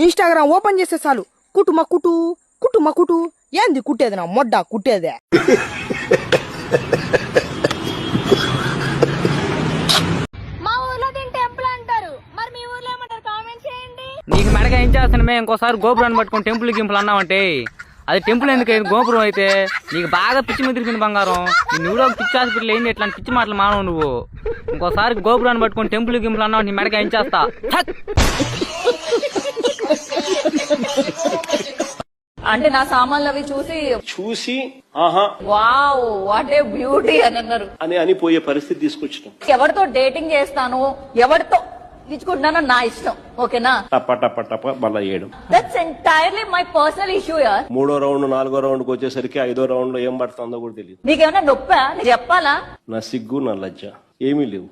Instagram open చేస్తే చాలు కుటుమ కుటు కుటుమ కుటు. ఏంది కుట్టేది నా మొడ్డ కుట్టేదే. మా ఊర్లో దీని టెంపుల్ అంటారు, మరి మీ ఊర్లో ఏమంటారు కామెంట్ చేయండి. నీకు మెడగా ఏం చేస్తాను ఇంకోసారి గోపురాన్ని పట్టుకొని టెంపుల్ గింపుల్ అన్నావంటే అది టెంపుల్ ఎందుకు గోపురం అయితే నీకు బాగా పిచ్చి ముదిరిపోయింది బంగారం. నువ్వు పిచ్చి హాస్పిటల్ ఏంది ఇట్లాంటి పిచ్చి మాటలు మానవు నువ్వు. ఇంకోసారి గోపురాన్ని పట్టుకొని టెంపుల్ గింపుల్ అన్నావు నీ మెడగా ఏం చేస్తా. అంటే నా సామాన్లు అవి చూసి ఆహా వావ్ వాట్ ఏ బ్యూటీ అని అన్నారు అని పోయే పరిస్థితి తీసుకొచ్చినాం. ఎవరితో డేటింగ్ చేస్తాను ఎవరితో ఇచ్చుకుంటున్నానో నా ఇష్టం. ఓకేనా? టప టప టప మళ్ళా వేయడం. That's entirely my personal issue యార్. 3వ రౌండ్ 4వ రౌండ్కి వచ్చేసరికి 5వ రౌండ్ లో ఏం పడుతుందో కూడా తెలియదు. నీకేమైనా నొప్పా? నీకు చెప్పాలా? నా సిగ్గు నా లజ్జ ఏమీ లేవు.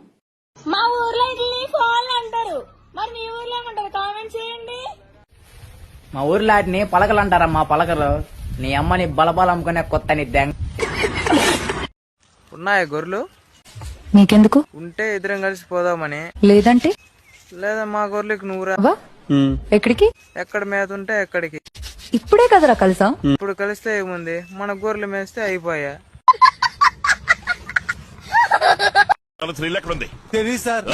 మా ఊర్లో ఇడ్లీ ఫాల్ అంటారు, మరి మీ ఊర్లో ఏమంటారు కామెంట్ చేయండి. మా ఊర్లో వాటిని పలకలు అంటారమ్మా. పలకలు నీ అమ్మని బలబల అమ్ముకునే కొత్త నీ దెంగ. ఉన్నాయా గొర్రెలు? నీకెందుకు? ఉంటే ఇద్దరం కలిసి పోదామని. లేదంటే లేదా మా గొర్రెలకు నువ్వు రా. ఎక్కడికి? ఎక్కడ మేత ఉంటే ఎక్కడికి. ఇప్పుడే కదరా కలిసాం. ఇప్పుడు కలిస్తే ఏముంది, మన గొర్రెలు మేస్తే అయిపోయా. తెలియదు సార్.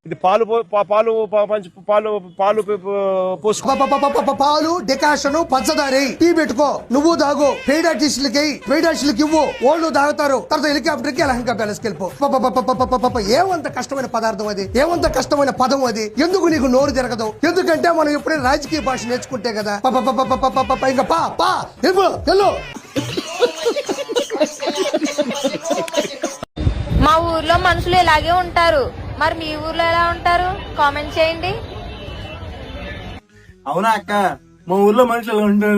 ఇది పాలు పాలు డికాషన్ పంచదారి టీ పెట్టుకో, నువ్వు తాగు. పెయిడ్ ఆర్టిస్టులకి ఇవ్వు, వాళ్ళు తాగుతారు. తర్వాత హెలికాప్టర్ కి అలహంగా బ్యాలెన్స్ వెళ్ళిపో. ఏమంత కష్టమైన పదార్థం అది, ఏమంత కష్టమైన పదం అది. ఎందుకు నీకు నోరు జరగదు? ఎందుకంటే మనం ఎప్పుడైనా రాజకీయ భాష నేర్చుకుంటే కదా. ఇంకా పా వెళ్ళు. మా ఊర్లో మనుషులు ఇలాగే ఉంటారు, మరి మీ ఊర్లో ఎలా ఉంటారు కామెంట్ చేయండి. అవునా అక్క, మా ఊర్లో మనుషులు ఎలా ఉంటారు?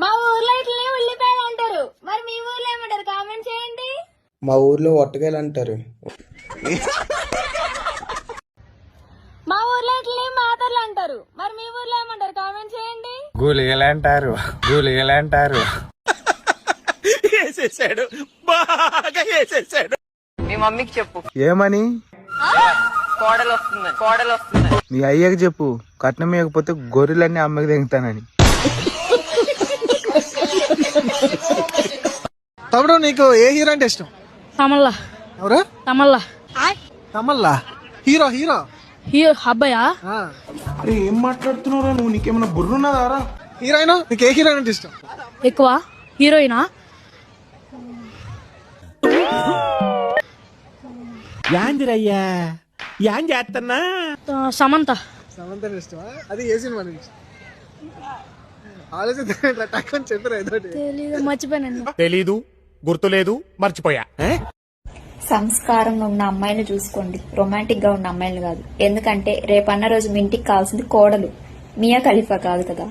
మా ఊర్లో ఇట్లనే ఉల్లిపాయలు అంటారు, మరి మీ ఊర్లో ఏమంటారు కామెంట్ చేయండి. మా ఊర్లో ఒట్టగాయలు అంటారు. మా ఊర్లో ఇట్లనే మాతర్లు అంటారు, మరి మీ ఊర్లో ఏమంటారు కామెంట్ చేయండి. గూలిగలు అంటారు. వేసేసాడు, బాగా వేసేసాడు. మీ మమ్మీకి చెప్పు ఏమని? కోడలు వస్తుంది. మీ అయ్యకి చెప్పు కట్నం ఇవ్వకపోతే గొర్రెలన్నీ అమ్మకి దిగుతానని. తమ్ముడు నీకు ఏ హీరో అంటే ఇష్టం? తమల్లా. ఎవరు? తమల్లా హీరో అబ్బాయా? అరే ఏం మాట్లాడుతున్నారా నువ్వు? నీకేమైనా బుర్రున్నదారా? హీరోయిన్ నీకు ఏ హీరోయిన్ అంటే ఇష్టం? ఎక్కువ హీరోయినా? యాందిరయ్యా యాం చేస్తున్నా? సమంత ఇష్టమా? అది ఏ సినిమా నుంచి ఆలోచన చెప్పరా? మర్చిపోయాను. తెలీదు, గుర్తులేదు, మర్చిపోయా. సంస్కారంగా ఉన్న అమ్మాయిని చూసుకోండి, రొమాంటిక్ గా ఉన్న అమ్మాయిని కాదు. ఎందుకంటే రేపన్న రోజు మీ ఇంటికి కావాల్సింది కోడలు, మియా ఖలీఫా కాదు కదా.